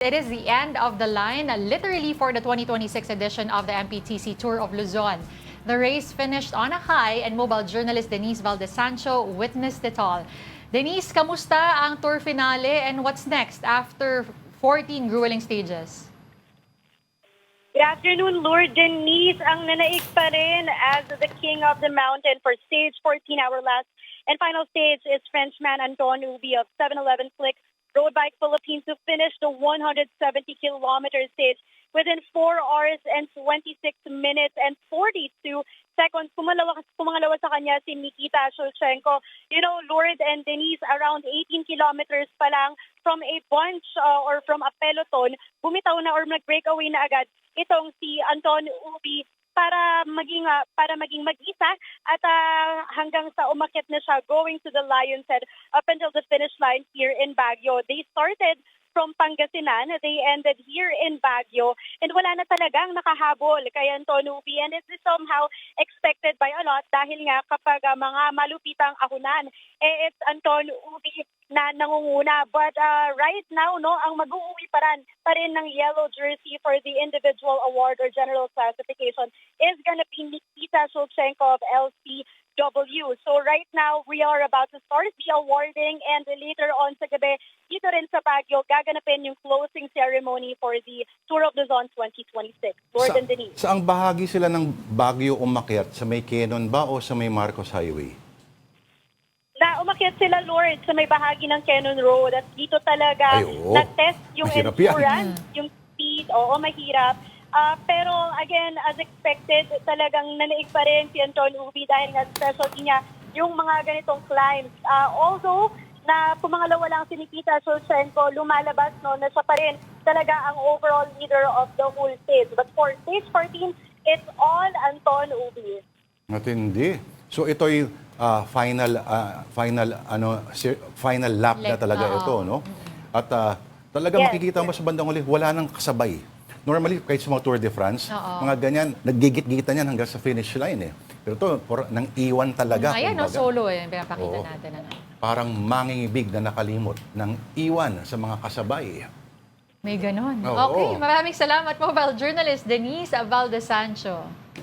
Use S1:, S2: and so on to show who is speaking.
S1: It is the end of the line, literally, for the 2026 edition of the MPTC Tour of Luzon. The race finished on a high and mobile journalist Denise Valdez Sancho witnessed it all. Denise, kamusta ang tour finale and what's next after 14 grueling stages?
S2: Good afternoon, Lord. Denise ang nanaig pa rin as the king of the mountain for stage 14, our last and final stage is Frenchman Anton Ubi of 7-Eleven Flick Road Bike Philippines, who finished the 170-kilometer stage within 4 hours and 26 minutes and 42 seconds. Pumangalawa sa kanya si Nikita Shulchenko. You know, Lord and Denise, around 18 kilometers pa lang from a bunch or from a peloton, bumitaw na or nag-breakaway na agad itong si Anton Ubi para maging mag-isa at hanggang sa umakyat na siya going to the Lion's Head up until the finish line here in Baguio. They started from Pangasinan, they ended here in Baguio, and wala na talagang nakahabol kay Anton Ubi, and it is somehow expected by a lot dahil nga kapag mga malupitang ahunan, it's Anton Ubi na nangunguna. But right now, no, ang mag-uuwi pa rin ng yellow jersey for the individual award or general classification is gonna be Nikita Shulchenko of LCW. So right now, we are about to start the awarding, and later on sa gabi, dito rin sa Baguio, gaganapin yung closing ceremony for the Tour of Luzon 2026. Lord and Denise.
S3: Saang bahagi sila ng Baguio umakyat? Sa may Quezon ba o sa may Marcos Highway?
S2: Umakyat sila, Lord, sa may bahagi ng Cannon Road, at dito talaga na-test yung
S3: Mahirap
S2: endurance, yung speed. Oo, mahirap. Pero again, as expected, talagang nanaig pa rin si Anton Ubi dahil nga specialty niya yung mga ganitong climbs. Although, na pumangalawa lang si Nikita Shulchenko, lumalabas no, na siya pa rin talaga ang overall leader of the whole stage. But for stage 14, it's all Anton Ubi.
S3: Matindi. So ito'y final lap na talaga ito, no? At talaga makikita mo sa bandang huli, wala nang kasabay. Normally, kahit sa mga Tour de France, mga ganyan, naggigit-gitan yan hanggang sa finish line eh. Pero ito, nang iwan talaga.
S1: Ayan, no, solo eh, pinapakita natin.
S3: Parang mangingibig na nakalimot ng iwan sa mga kasabay.
S1: May ganon.
S3: Oo.
S1: Okay, maraming salamat, mobile journalist Denise Valdez Sancho.